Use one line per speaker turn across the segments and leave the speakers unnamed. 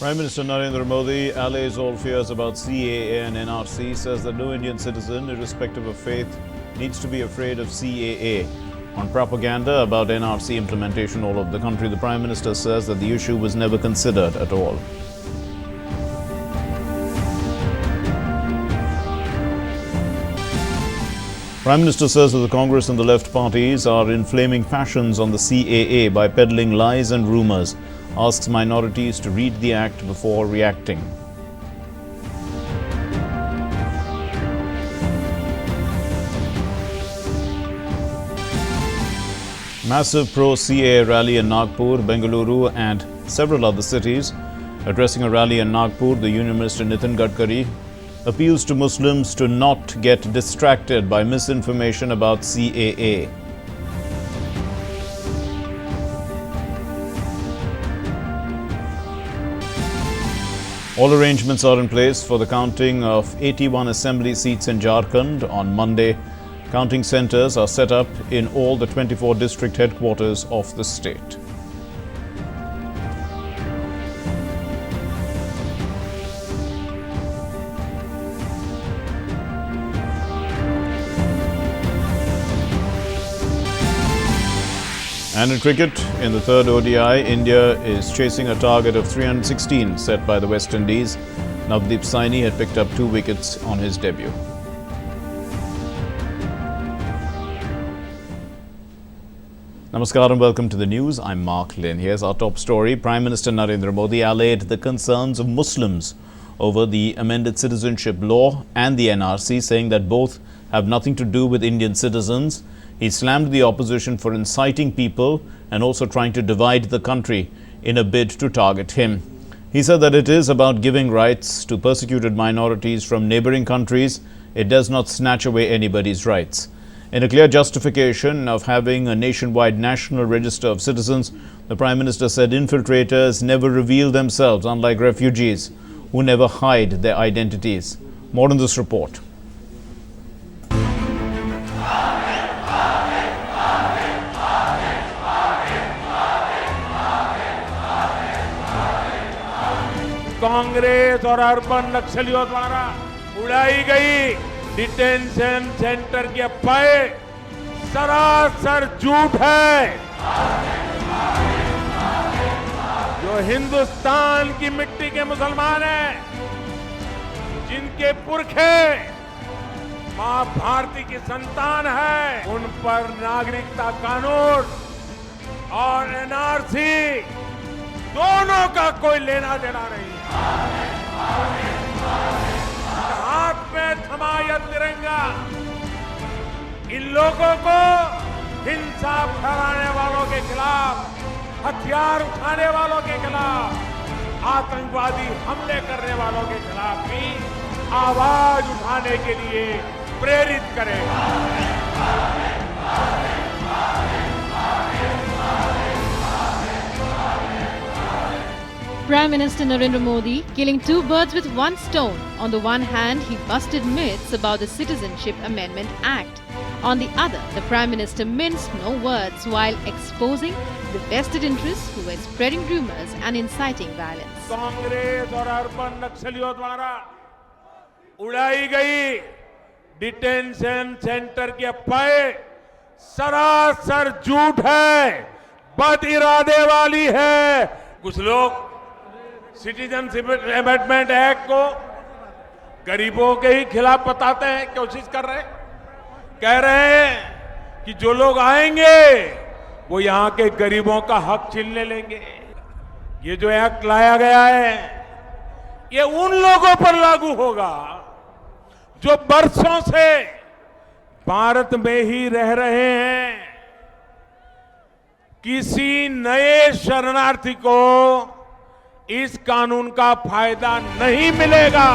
Prime Minister Narendra Modi allays all fears about CAA and NRC, says that no Indian citizen, irrespective of faith, needs to be afraid of CAA. On propaganda about NRC implementation all over the country, the Prime Minister says that the issue was never considered at all. Prime Minister says that the Congress and the left parties are inflaming passions on the CAA by peddling lies and rumours. Asks minorities to read the act before reacting. Massive pro-CAA rally in Nagpur, Bengaluru and several other cities. Addressing a rally in Nagpur, the Union Minister Nitin Gadkari appeals to Muslims to not get distracted by misinformation about CAA. All arrangements are in place for the counting of 81 assembly seats in Jharkhand on Monday. Counting centres are set up in all the 24 district headquarters of the state. And in cricket, in the third ODI, India is chasing a target of 316 set by the West Indies. Navdeep Saini had picked up 2 wickets on his debut. Namaskar and welcome to the news. I'm Mark Lynn. Here's our top story. Prime Minister Narendra Modi allayed the concerns of Muslims over the amended citizenship law and the NRC, saying that both have nothing to do with Indian citizens. He slammed the opposition for inciting people and also trying to divide the country in a bid to target him. He said that it is about giving rights to persecuted minorities from neighboring countries. It does not snatch away anybody's rights. In a clear justification of having a nationwide national register of citizens, the Prime Minister said infiltrators never reveal themselves, unlike refugees who never hide their identities. More in this report.
Congress और urban नक्सलियों द्वारा उड़ाई गई detention centre की अफवाहें सरासर झूठ है। जो हिंदुस्तान की मिट्टी के मुसलमान हैं, जिनके पुरखे मां भारती की संतान है, उन पर नागरिकता कानून और एनआरसी दोनों का कोई लेना देना नहीं। हाथ में थमा यह तिरंगा इन लोगों को हिंसा फैलाने वालों के खिलाफ, हथियार उठाने वालों के खिलाफ, आतंकवादी हमले करने वालों के खिलाफ भी आवाज उठाने के लिए प्रेरित करेगा।
Prime Minister Narendra Modi killing 2 birds with 1 stone. On the one hand, he busted myths about the Citizenship Amendment Act. On the other, the Prime Minister minced no words while exposing the vested interests who were spreading rumors and inciting violence.
Congress और urban नक्सलियों द्वारा उड़ाई गई detention centre की अफवाहें सरासर झूठ है, बद इरादे वाली है। कुछ लोग सिटीजनशिप अमेंडमेंट एक्ट को गरीबों के ही खिलाफ बताते हैं, कोशिश कर रहे हैं, कह रहे हैं कि जो लोग आएंगे वो यहाँ के गरीबों का हक छीनने लेंगे। ये जो एक्ट लाया गया है, ये उन लोगों पर लागू होगा जो बरसों से भारत में ही रह रहे हैं। किसी नए शरणार्थी को इस कानून का फायदा नहीं मिलेगा।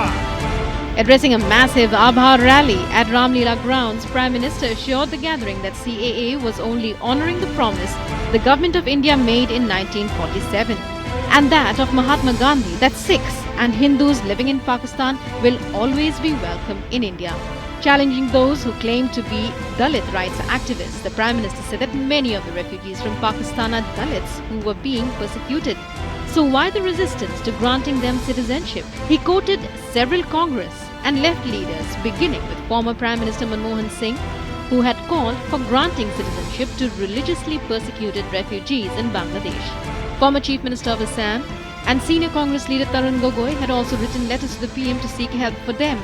Addressing a massive Abhar rally at Ramlila grounds, Prime Minister assured the gathering that CAA was only honouring the promise the Government of India made in 1947 and that of Mahatma Gandhi that Sikhs and Hindus living in Pakistan will always be welcome in India. Challenging those who claim to be Dalit rights activists, the Prime Minister said that many of the refugees from Pakistan are Dalits who were being persecuted. So why the resistance to granting them citizenship? He quoted several Congress and left leaders, beginning with former Prime Minister Manmohan Singh, who had called for granting citizenship to religiously persecuted refugees in Bangladesh. Former Chief Minister of Assam and senior Congress leader Tarun Gogoi had also written letters to the PM to seek help for them.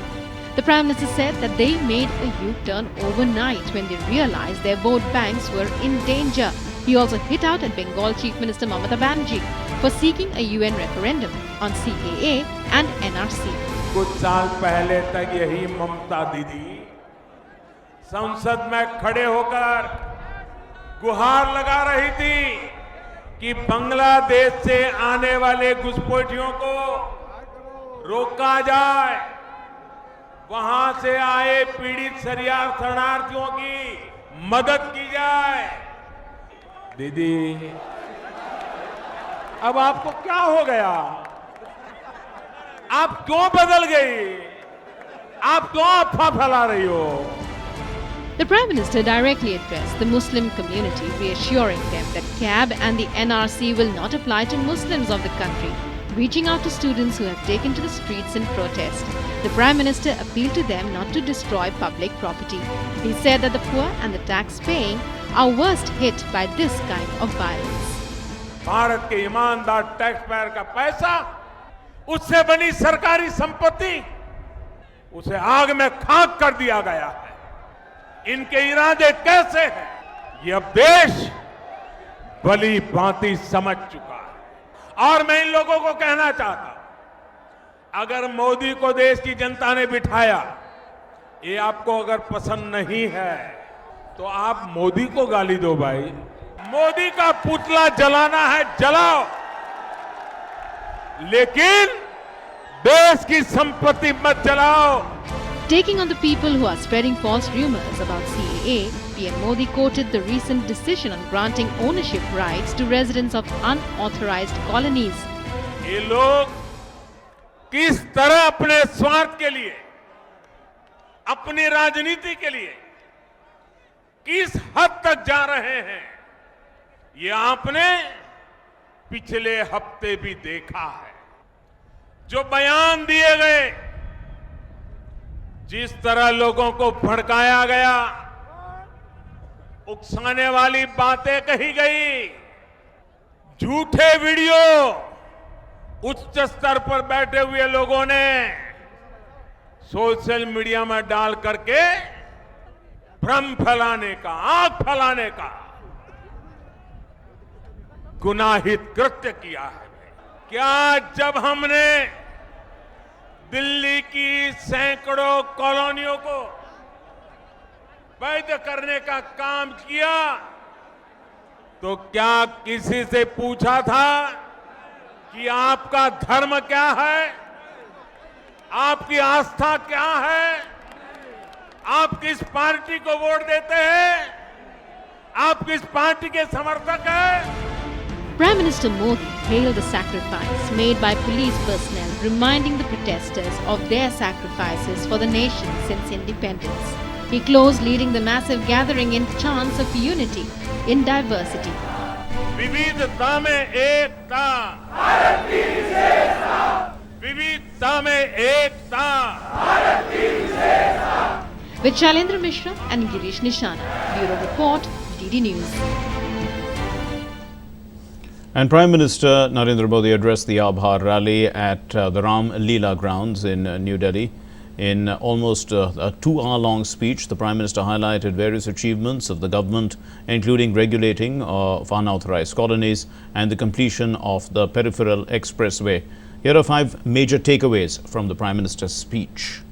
The Prime Minister said that they made a U-turn overnight when they realized their vote banks were in danger. He also hit out at Bengal Chief Minister Mamata Banerjee for seeking a UN referendum on CAA and NRC.
कुछ साल पहले तक यही ममता दीदी संसद में खड़े होकर गुहार लगा रही थी कि बांग्लादेश से आने वाले घुसपैठियों को रोका जाए, वहां से आए पीड़ित शरणार्थियों की मदद की जाए। दीदी, अब आपको क्या हो गया? आप क्यों बदल गई? आप क्यों अफवाह फैला रही हो?
The Prime Minister directly addressed the Muslim community, reassuring them that CAB and the NRC will not apply to Muslims of the country, reaching out to students who have taken to the streets in protest. The Prime Minister appealed to them not to destroy public property. He said that the poor and the tax-paying are worst hit by this kind of violence.
Bharat के ईमानदार tax payer का पैसा, उससे बनी सरकारी संपत्ति, उसे आग में खाक कर दिया गया है। इनके इरादे कैसे हैं, ये अब देश भली भांति समझ चुका है। और मैं इन लोगों को कहना चाहता हूं, अगर मोदी को देश की जनता ने बिठाया, ये आपको अगर पसंद नहीं है तो आप मोदी को गाली दो भाई। मोदी का पुतला जलाना है, जलाओ, लेकिन देश की संपत्ति मत जलाओ।
Taking on the people who are spreading false rumors about CAA, PM Modi quoted the recent decision on granting ownership rights to residents of unauthorized colonies.
ये लोग किस तरह अपने स्वार्थ के लिए, अपनी राजनीति के लिए किस हद तक जा रहे हैं, ये आपने पिछले हफ्ते भी देखा है। जो बयान दिए गए, जिस तरह लोगों को भड़काया गया, उकसाने वाली बातें कही गई, झूठे वीडियो उच्च स्तर पर बैठे हुए लोगों ने सोशल मीडिया में डाल करके भ्रम फैलाने का, आग फैलाने का गुनाहित कृत्य किया है। क्या जब हमने दिल्ली की सैकड़ों कॉलोनियों को वैध करने का काम किया तो क्या किसी से पूछा था कि आपका धर्म क्या है, आपकी आस्था क्या है, आप किस पार्टी को वोट देते हैं, आप किस पार्टी के समर्थक हैं?
Prime Minister Modi hailed the sacrifice made by police personnel, reminding the protesters of their sacrifices for the nation since independence. He closed leading the massive gathering in chants of unity in diversity.
विविधता में एकता, भारत की विशेषता, विविधता में एकता, भारत की विशेषता.
With Shailendra Mishra and Girish Nishana, Bureau Report, DD News.
And Prime Minister Narendra Modi addressed the Abhar rally at the Ram Leela grounds in New Delhi. In almost a 2-hour-long speech, the Prime Minister highlighted various achievements of the government, including regulating of unauthorized colonies and the completion of the peripheral expressway. Here are 5 major takeaways from the Prime Minister's speech.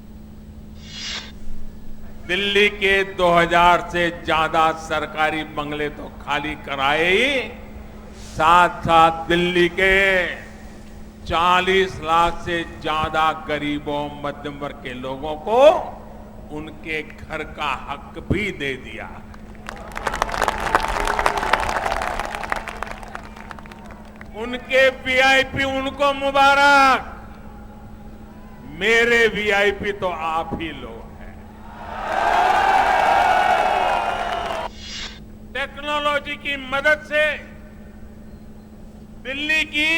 Delhi के 2000 से ज्यादा सरकारी बंगले तो खाली कराए ही, साथ साथ दिल्ली के 40 लाख से ज्यादा गरीबों, मध्यम वर्ग के लोगों को उनके घर का हक भी दे दिया। उनके वीआईपी उनको मुबारक, मेरे वीआईपी तो आप ही लोग हैं। टेक्नोलॉजी की मदद से दिल्ली की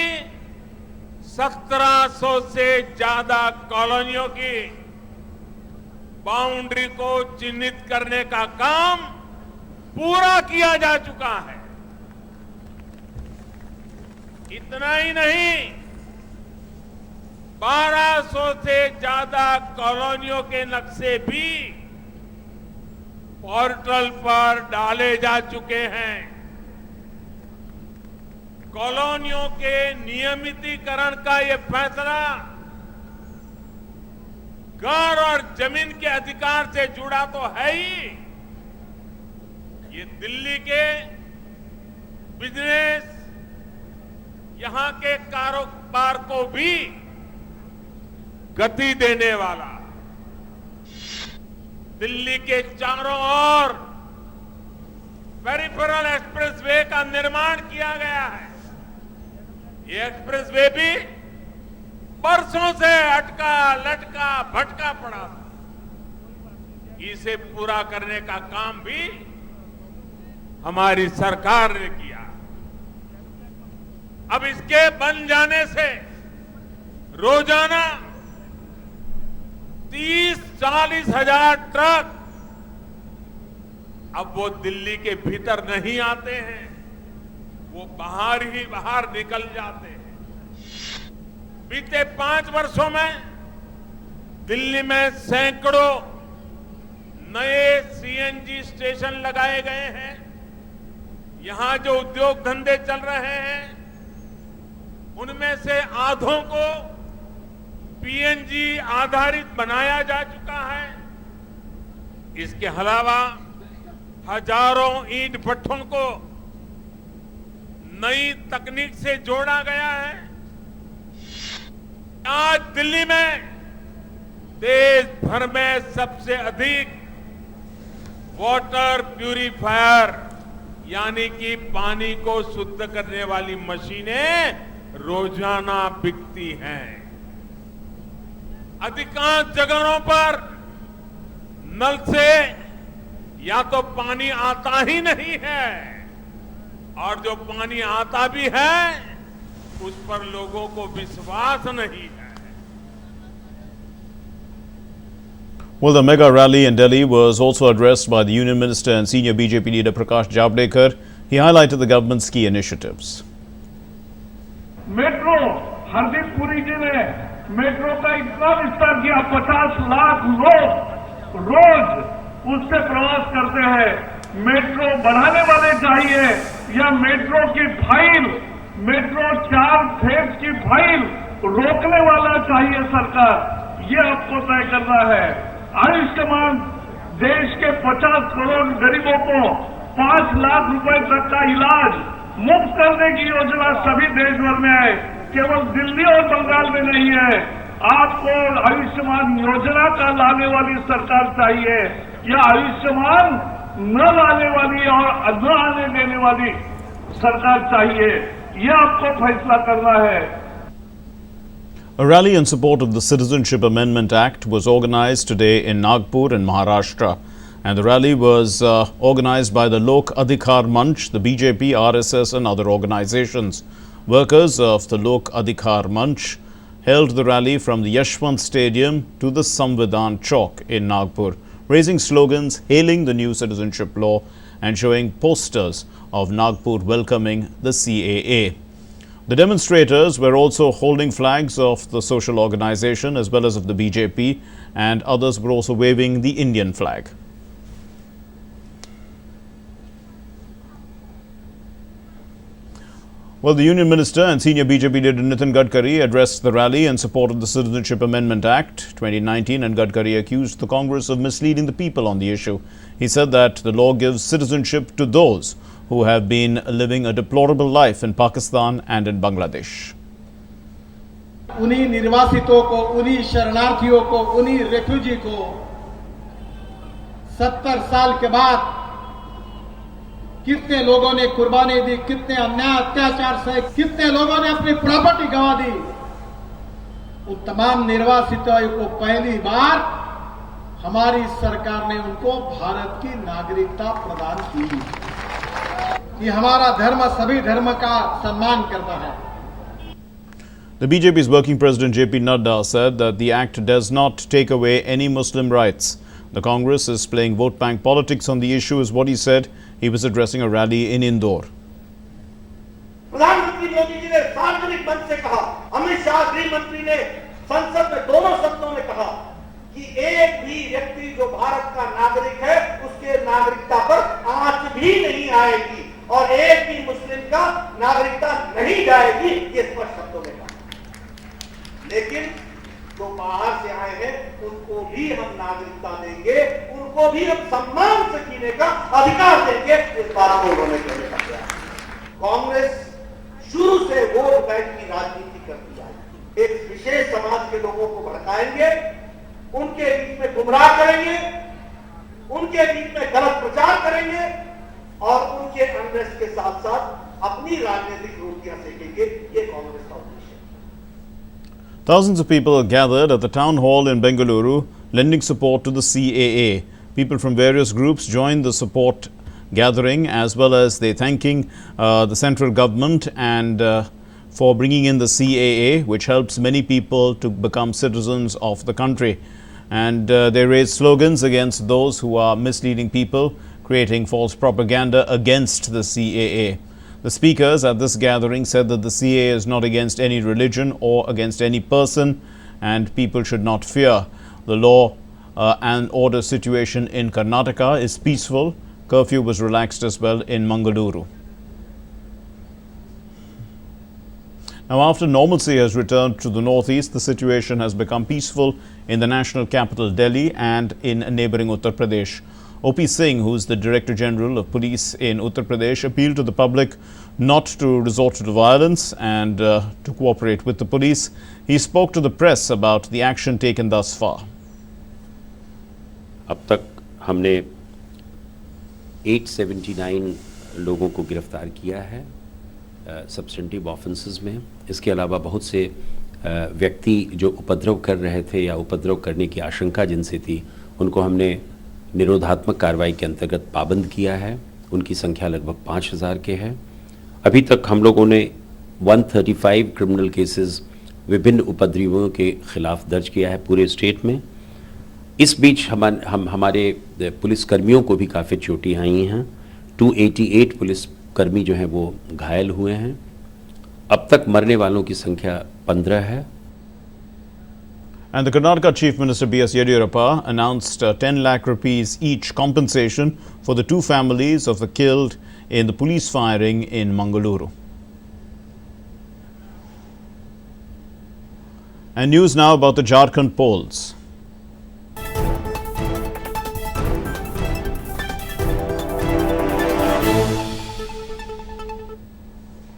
1700 से ज्यादा कॉलोनियों की बाउंड्री को चिन्हित करने का काम पूरा किया जा चुका है। इतना ही नहीं, 1200 से ज्यादा कॉलोनियों के नक्शे भी पोर्टल पर डाले जा चुके हैं। कॉलोनियों के नियमितीकरण का ये फैसला घर और जमीन के अधिकार से जुड़ा तो है ही, ये दिल्ली के बिजनेस, यहां के कारोबार को भी गति देने वाला, दिल्ली के चारों ओर पेरिफेरल एक्सप्रेसवे का निर्माण किया गया है। ये एक्सप्रेसवे भी बरसों से अटका लटका भटका पड़ा था। इसे पूरा करने का काम भी हमारी सरकार ने किया। अब इसके बन जाने से रोजाना 30-40 हजार ट्रक अब वो दिल्ली के भीतर नहीं आते हैं, वो बाहर ही बाहर निकल जाते हैं। बीते 5 वर्षों में दिल्ली में सैकड़ों नए सीएनजी स्टेशन लगाए गए हैं। यहां जो उद्योग धंधे चल रहे हैं, उनमें से आधों को पीएनजी आधारित बनाया जा चुका है। इसके अलावा हजारों ईंट भट्ठों को नई तकनीक से जोड़ा गया है। आज दिल्ली में देश भर में सबसे अधिक वाटर प्यूरिफायर यानी कि पानी को शुद्ध करने वाली मशीनें रोजाना बिकती हैं। अधिकांश जगहों पर नल से या तो पानी आता ही नहीं है, और जो पानी आता भी है उस पर लोगों को विश्वास नहीं है।
Well, the mega rally in Delhi was also addressed by the Union Minister and senior BJP leader Prasar Bharati. He highlighted the government's key initiatives.
Metro, Hardeep Puri ji ने मेट्रो का इतना विस्तार किया, 50 लाख लोग रोज उससे प्रवास करते हैं। मेट्रो बढ़ाने वाले चाहिए या मेट्रो की फाइल, मेट्रो 4 फेज की फाइल रोकने वाला चाहिए सरकार, ये आपको तय करना है। आयुष्मान देश के 50 करोड़ गरीबों को 5 लाख रुपए तक का इलाज मुफ्त करने की योजना सभी देश भर में है, केवल दिल्ली और बंगाल में नहीं है। आपको आयुष्मान योजना का लाने वाली सरकार चाहिए या आयुष्मान न लाने वाली और न आने देने वाली सरकार चाहिए, यह आपको फैसला करना है।
A rally in support of the Citizenship Amendment Act was organized today in Nagpur in Maharashtra, and the rally was organized by the Lok Adhikar Manch, the BJP, RSS and other organizations. Workers of the Lok Adhikar Manch held the rally from the Yashwant Stadium to the Samvidhan Chowk in Nagpur, raising slogans hailing the new citizenship law and showing posters of Nagpur welcoming the CAA. The demonstrators were also holding flags of the social organization as well as of the BJP, and others were also waving the Indian flag. Well, the Union Minister and senior BJP leader Nitin Gadkari addressed the rally in support of the Citizenship Amendment Act 2019, and Gadkari accused the Congress of misleading the people on the issue. He said that the law gives citizenship to those who have been living a deplorable life in Pakistan and in Bangladesh.
उन्हीं निर्वासितों को, उन्हीं शरणार्थियों को, उन्हीं refugee को 70 साल के बाद कितने लोगों ने कुर्बानी दी, कितने अन्याय अत्याचार से कितने लोगों ने अपनी प्रॉपर्टी गंवा दी, उन तमाम निर्वासितों को पहली बार हमारी सरकार ने उनको भारत की नागरिकता प्रदान की। कि हमारा धर्म सभी धर्म का सम्मान करता है।
The BJP's working president JP Nadda said that the act does not take away any Muslim rights. The Congress is playing vote bank politics on the issue, is what he said. He was addressing a rally in Indore.
प्रधानमंत्री मोदी जी ने सार्वजनिक मंच से कहा, अमित शाह गृह मंत्री ने संसद में दोनों सदनों में कहा कि एक भी व्यक्ति जो भारत का नागरिक है उसके नागरिकता पर आंच भी नहीं आएगी और एक भी मुस्लिम का नागरिकता नहीं जाएगी, ये स्पष्ट शब्दों में कहा। लेकिन जो बाहर से आए हैं उनको भी हम नागरिकता देंगे, उनको भी हम सम्मान से जीने का अधिकार देंगे, इस बात को उन्होंने कहने का प्रयास। कांग्रेस शुरू से वोट बैंक की राजनीति करती आई, एक विशेष समाज के लोगों को भड़काएंगे, उनके बीच में गुमराह करेंगे, उनके बीच में गलत प्रचार करेंगे और उनके अनरेस्ट के साथ साथ अपनी राजनीतिक रोटियां सेकेंगे। ये कांग्रेस का उद्देश्य है।
Thousands of people gathered at the town hall in Bengaluru, lending support to the CAA. People from various groups joined the support gathering, as well as they thanking the central government and for bringing in the CAA, which helps many people to become citizens of the country. And they raised slogans against those who are misleading people, creating false propaganda against the CAA. The speakers at this gathering said that the CAA is not against any religion or against any person, and people should not fear. The law and order situation in Karnataka is peaceful. Curfew was relaxed as well in Mangaluru. Now, after normalcy has returned to the northeast, the situation has become peaceful in the national capital Delhi and in neighbouring Uttar Pradesh. O.P. Singh, who is the Director General of Police in Uttar Pradesh, appealed to the public not to resort to violence and to cooperate with the police. He spoke to the press about the action taken thus far.
अब तक हमने 879 लोगों को गिरफ्तार किया है substantive offences में। इसके अलावा बहुत से व्यक्ति जो उपद्रव कर रहे थे या उपद्रव करने की आशंका जिनसे थी, उनको हमने निरोधात्मक कार्रवाई के अंतर्गत पाबंद किया है। उनकी संख्या लगभग 5000 के है। अभी तक हम लोगों ने 135 क्रिमिनल केसेस विभिन्न उपद्रवियों के खिलाफ दर्ज किया है पूरे स्टेट में। इस बीच हमारे पुलिसकर्मियों को भी काफ़ी चोटें आई हैं। 288 पुलिसकर्मी जो हैं वो घायल हुए हैं। अब तक मरने वालों की संख्या 15 है।
And the Karnataka Chief Minister B.S. Yediyurappa announced 10 lakh rupees each compensation for the two families of the killed in the police firing in Mangaluru. And news now about the Jharkhand polls.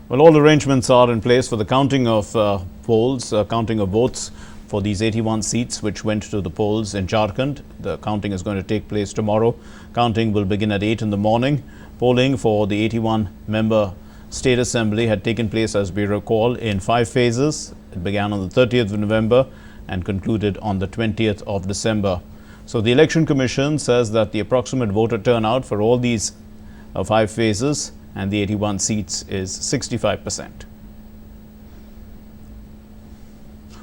Well, all arrangements are in place for the counting of counting of votes for these 81 seats which went to the polls in Jharkhand. The counting is going to take place tomorrow. Counting will begin at 8 in the morning. Polling for the 81-member State Assembly had taken place, as we recall, in 5 phases. It began on the 30th of November and concluded on the 20th of December. So the Election Commission says that the approximate voter turnout for all these 5 phases and the 81 seats is 65%.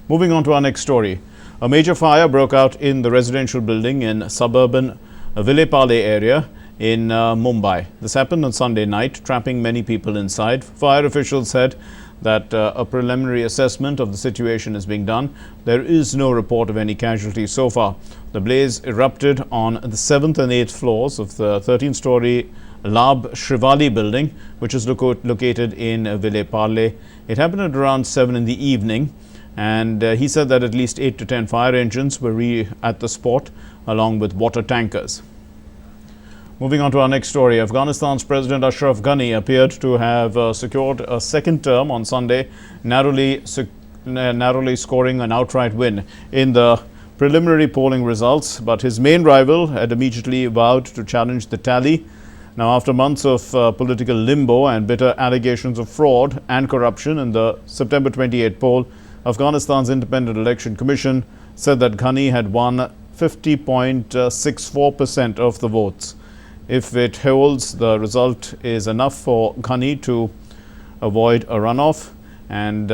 Moving on to our next story. A major fire broke out in the residential building in suburban Villepale area in Mumbai. This happened on Sunday night, trapping many people inside. Fire officials said that a preliminary assessment of the situation is being done. There is no report of any casualties so far. The blaze erupted on the 7th and 8th floors of the 13-story Labh Shrivali building, which is located in Villepale. It happened at around 7 in the evening. And he said that at least 8 to 10 fire engines were at the spot, along with water tankers. Moving on to our next story, Afghanistan's President Ashraf Ghani appeared to have secured a second term on Sunday, narrowly scoring an outright win in the preliminary polling results. But his main rival had immediately vowed to challenge the tally. Now, after months of political limbo and bitter allegations of fraud and corruption in the September 28 poll, Afghanistan's Independent Election Commission said that Ghani had won 50.64% of the votes. If it holds, the result is enough for Ghani to avoid a runoff, and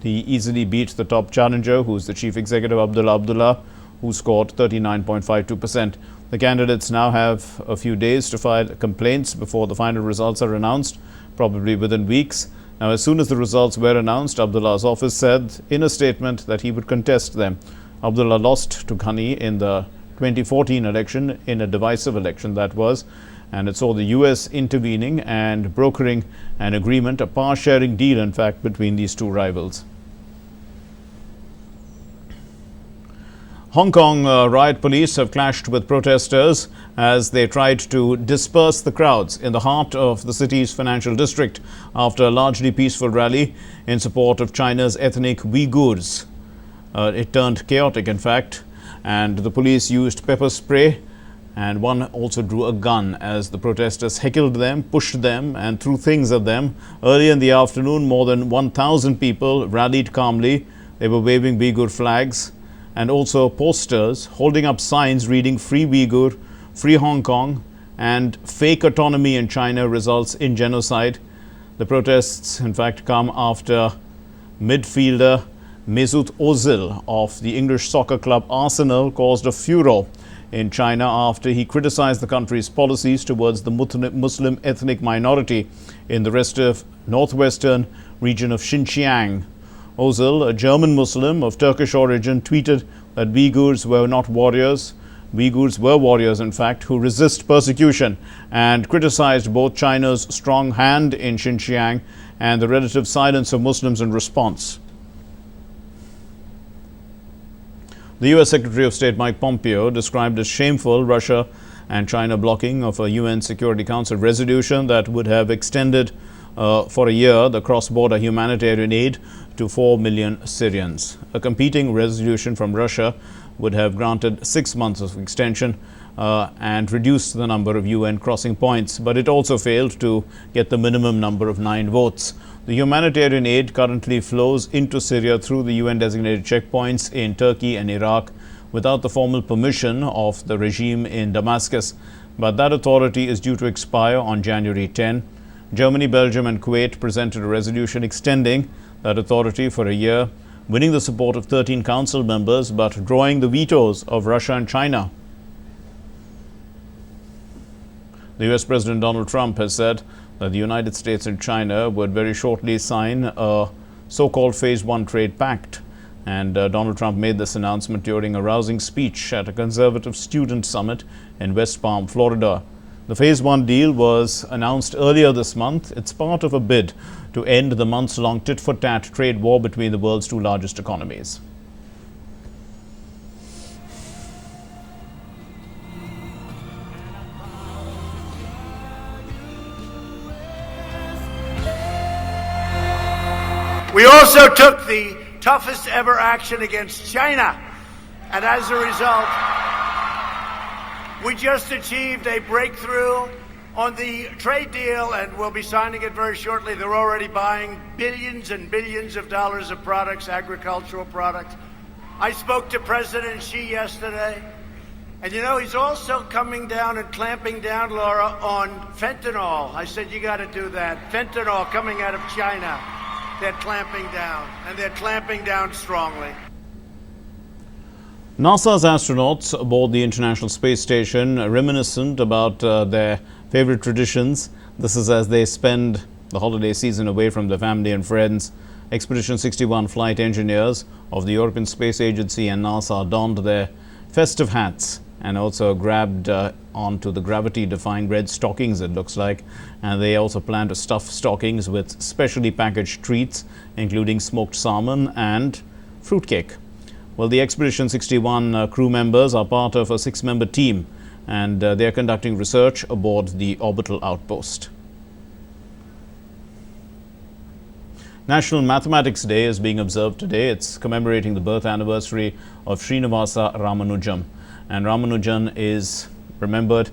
He easily beat the top challenger, who's the chief executive Abdullah, who scored 39.52%. The candidates now have a few days to file complaints before the final results are announced, probably within weeks. Now, as soon as the results were announced, Abdullah's office said in a statement that he would contest them. Abdullah lost to Ghani in the 2014 election, in a divisive election that was, and it saw the US intervening and brokering an agreement, a power-sharing deal, in fact, between these two rivals. Hong Kong riot police have clashed with protesters as they tried to disperse the crowds in the heart of the city's financial district after a largely peaceful rally in support of China's ethnic Uyghurs. It turned chaotic, in fact, and the police used pepper spray, and one also drew a gun as the protesters heckled them, pushed them and threw things at them. Early in the afternoon, more than 1,000 people rallied calmly. They were waving Uyghur flags and also posters holding up signs reading "Free Uyghur," "Free Hong Kong," and "Fake autonomy in China results in genocide." The protests, in fact, come after midfielder Mesut Ozil of the English soccer club Arsenal caused a furor in China after he criticized the country's policies towards the Muslim ethnic minority in the rest of northwestern region of Xinjiang. Ozil, a German Muslim of Turkish origin, tweeted that Uyghurs were not warriors. Uyghurs were warriors, in fact, who resist persecution, and criticized both China's strong hand in Xinjiang and the relative silence of Muslims in response. The U.S. Secretary of State Mike Pompeo described as shameful Russia and China blocking of a UN Security Council resolution that would have extended for a year the cross-border humanitarian aid to 4 million Syrians. A competing resolution from Russia would have granted 6 months of extension and reduced the number of UN crossing points, but it also failed to get the minimum number of 9 votes. The humanitarian aid currently flows into Syria through the UN-designated checkpoints in Turkey and Iraq without the formal permission of the regime in Damascus, but that authority is due to expire on January 10. Germany, Belgium and Kuwait presented a resolution extending that authority for a year, winning the support of 13 council members but drawing the vetoes of Russia and China. The US President Donald Trump has said that the United States and China would very shortly sign a so-called Phase 1 trade pact. And Donald Trump made this announcement during a rousing speech at a conservative student summit in West Palm, Florida. The Phase 1 deal was announced earlier this month. It's part of a bid to end the months-long tit-for-tat trade war between the world's two largest economies.
We also took the toughest ever action against China, and as a result, we just achieved a breakthrough on the trade deal, and we'll be signing it very shortly. They're already buying billions and billions of dollars of products, agricultural products. I spoke to President Xi yesterday, and you know, he's also coming down and clamping down, Laura, on fentanyl. I said, you got to do that. Fentanyl coming out of China. They're clamping down, and they're clamping down strongly.
NASA's astronauts aboard the International Space Station reminiscent about their favorite traditions. This is as they spend the holiday season away from their family and friends. Expedition 61 flight engineers of the European Space Agency and NASA donned their festive hats and also grabbed onto the gravity-defying red stockings, it looks like. And they also plan to stuff stockings with specially packaged treats, including smoked salmon and fruitcake. Well, the Expedition 61 crew members are part of a 6-member team, and they are conducting research aboard the orbital outpost. National Mathematics Day is being observed today. It's commemorating the birth anniversary of Srinivasa Ramanujan. And Ramanujan is remembered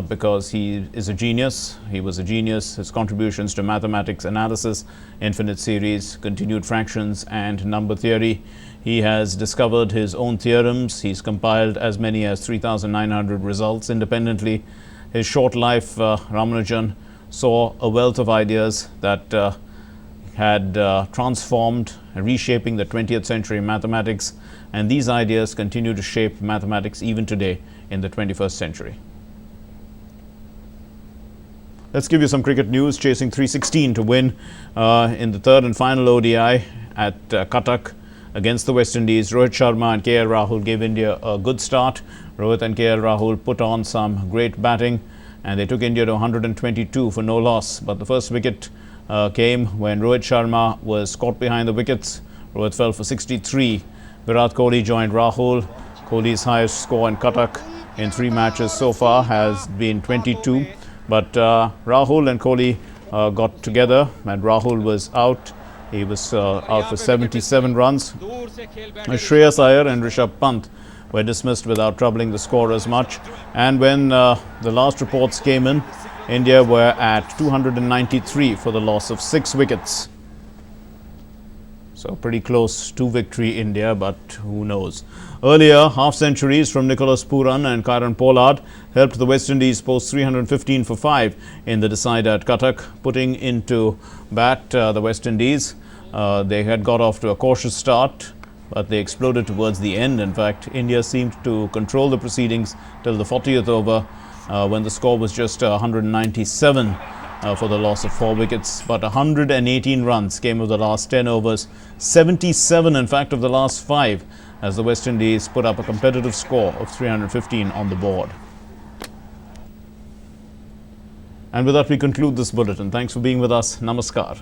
because he is a genius. He was a genius. His contributions to mathematics analysis, infinite series, continued fractions, and number theory. He has discovered his own theorems. He's compiled as many as 3,900 results independently. His short life, Ramanujan, saw a wealth of ideas that had transformed reshaping the 20th century mathematics, and these ideas continue to shape mathematics even today in the 21st century. Let's give you some cricket news. Chasing 316 to win in the third and final ODI at Cuttack against the West Indies, Rohit Sharma and KL Rahul gave India a good start. Rohit and KL Rahul put on some great batting and they took India to 122 for no loss. But the first wicket came when Rohit Sharma was caught behind the wickets. Rohit fell for 63. Virat Kohli joined Rahul. Kohli's highest score in Cuttack in 3 matches so far has been 22. But Rahul and Kohli got together and Rahul was out. He was out for 77 runs. Shreyas Iyer and Rishabh Pant were dismissed without troubling the scorers much. And when the last reports came in, India were at 293 for the loss of 6 wickets. So pretty close to victory, India, but who knows. Earlier, half-centuries from Nicholas Pooran and Kieron Pollard helped the West Indies post 315 for 5 in the decider at Cuttack, putting into bat the West Indies. They had got off to a cautious start, but they exploded towards the end. In fact, India seemed to control the proceedings till the 40th over when the score was just 197 for the loss of 4 wickets. But 118 runs came of the last 10 overs, 77 in fact of the last 5, as the West Indies put up a competitive score of 315 on the board. And with that, we conclude this bulletin. Thanks for being with us. Namaskar.